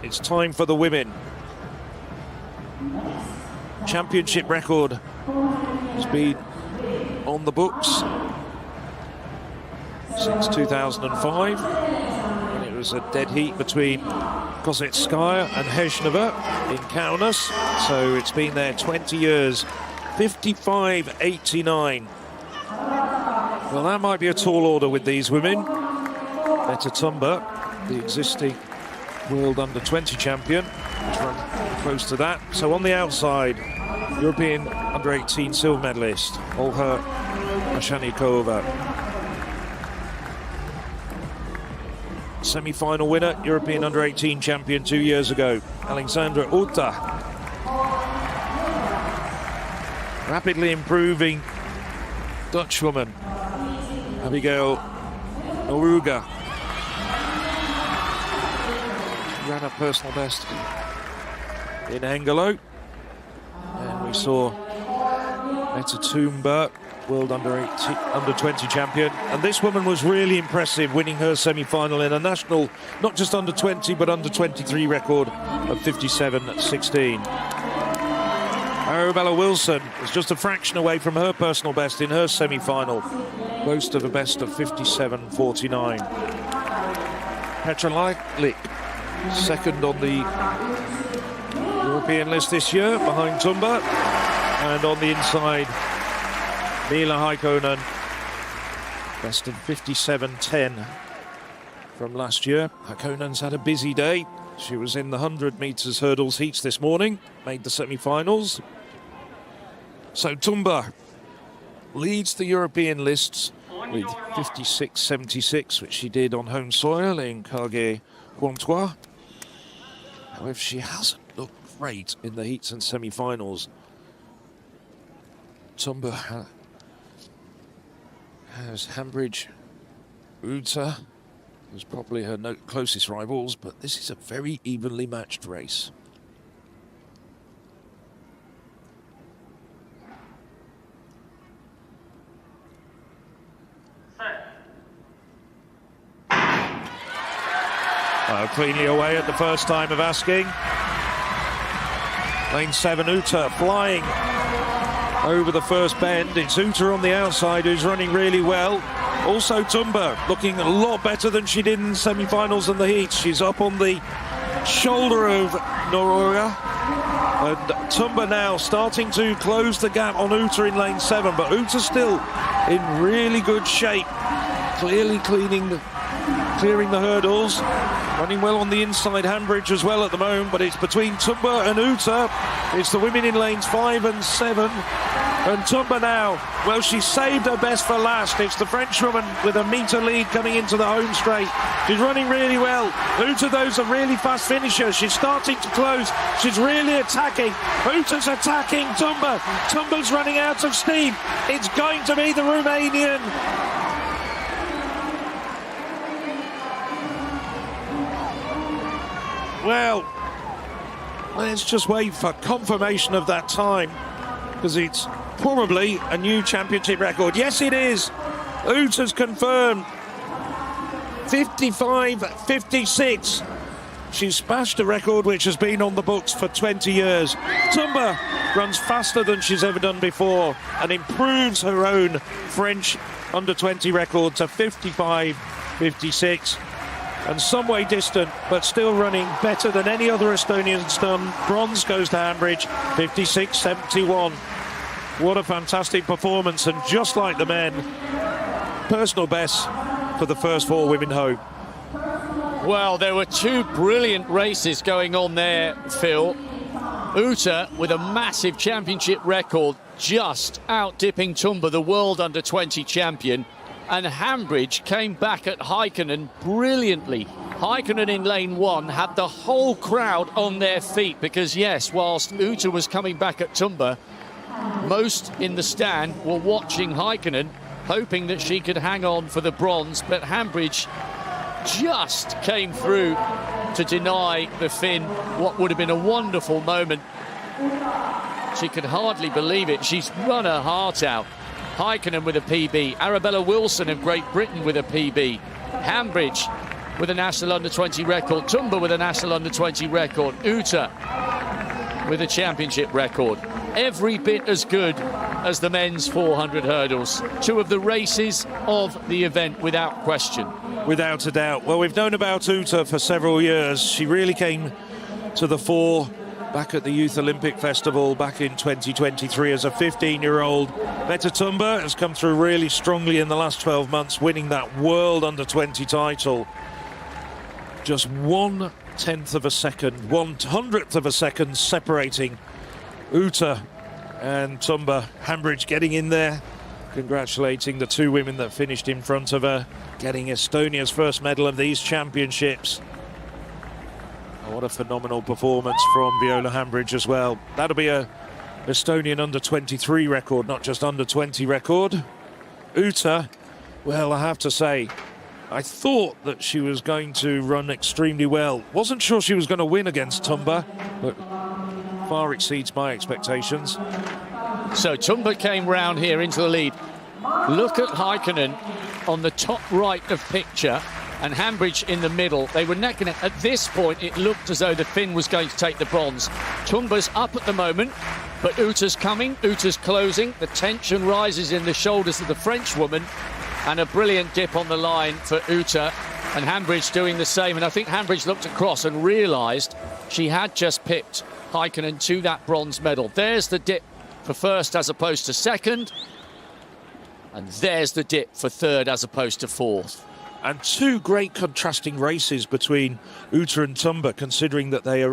It's time for the women. Championship record has been on the books since 2005. And it was a dead heat between Kozetskaya and Hejnova in Kaunas. So it's been there 20 years. 55.89. Well, that might be a tall order with these women. Méta Tumba, the existing world under-20 champion, which run close to that. So on the outside, European under-18 silver medalist, Olha Mashanikova. Semi-final winner, European under-18 champion 2 years ago, Alexandra Ștefania Uță. Rapidly improving Dutch woman, Abigail Noruga. Ran a personal best in Angelo. And we saw Méta Tumba, world under-20 champion. And this woman was really impressive, winning her semi-final in a national, not just under-20, but under-23 record of 57.16. Arabella Wilson was just a fraction away from her personal best in her semi-final, close of a best of 57.49. Petra Lik, second on the European list this year, behind Tumba. And on the inside, Mila Heikkonen, best of 57.10 from last year. Heikkonen's had a busy day. She was in the 100 metres hurdles heats this morning, made the semi-finals. So Tumba leads the European lists with 56.76, which she did on home soil in Cargé-Pontoise. However, she hasn't looked great in the heats and semi-finals. Tumba has Hambidge, Uță, who's probably her closest rivals, but this is a very evenly matched race. Cleanly away at the first time of asking. Lane 7, Uță flying over the first bend. It's Uță on the outside who's running really well. Also Tumba looking a lot better than she did in semi-finals and the heats. She's up on the shoulder of Noruga. And Tumba now starting to close the gap on Uță in lane 7. But Uță still in really good shape. Clearly clearing the hurdles. Running well on the inside, Hambidge as well at the moment, but it's between Tumba and Uță. It's the women in lanes 5 and 7. And Tumba now, well, she saved her best for last. It's the Frenchwoman with a metre lead coming into the home straight. She's running really well. Uță, those are really fast finishers. She's starting to close. She's really attacking. Uță's attacking Tumba. Tumba's running out of steam. It's going to be the Romanian. Well, let's just wait for confirmation of that time, because it's probably a new championship record. Yes, it is. Uță's confirmed. 55.56. She's smashed a record which has been on the books for 20 years. Tumba runs faster than she's ever done before and improves her own French under-20 record to 55.56. And some way distant, but still running better than any other Estonian's done. Bronze goes to Hambidge, 56.71. What a fantastic performance, and just like the men, personal best for the first 4 women home. Well, there were 2 brilliant races going on there, Phil. Uță with a massive championship record, just out-dipping Tumba, the world under-20 champion. And Hambidge came back at Heikkonen brilliantly. Heikkonen in lane 1 had the whole crowd on their feet because, yes, whilst Uță was coming back at Tumba, most in the stand were watching Heikkonen, hoping that she could hang on for the bronze. But Hambidge just came through to deny the Finn what would have been a wonderful moment. She could hardly believe it. She's run her heart out. Heikkonen with a PB, Arabella Wilson of Great Britain with a PB. Hambidge with a national under-20 record, Tumba with a national under-20 record, Uță with a championship record. Every bit as good as the men's 400 hurdles. Two of the races of the event, without question. Without a doubt. Well, we've known about Uță for several years. She really came to the fore back at the Youth Olympic Festival back in 2023 as a 15-year-old. Méta Tumba has come through really strongly in the last 12 months, winning that World Under-20 title. Just 1/10 of a second, 1/100th of a second separating Uță and Tumba. Hambidge getting in there, congratulating the two women that finished in front of her, getting Estonia's first medal of these championships. Oh, what a phenomenal performance from Viola Hambidge as well. That'll be a Estonian under-23 record, not just under-20 record. Uță, well, I have to say, I thought that she was going to run extremely well. Wasn't sure she was going to win against Tumba, but far exceeds my expectations. So Tumba came round here into the lead. Look at Heikkonen on the top right of picture and Hambidge in the middle. They were neck and neck. At this point, it looked as though the Finn was going to take the bronze. Tumba's up at the moment, but Uță's coming, Uță's closing. The tension rises in the shoulders of the French woman, and a brilliant dip on the line for Uță, and Hambidge doing the same. And I think Hambidge looked across and realised she had just pipped Heikkonen to that bronze medal. There's the dip for first as opposed to second, and there's the dip for third as opposed to fourth. And two great contrasting races between Uță and Tumba, considering that they are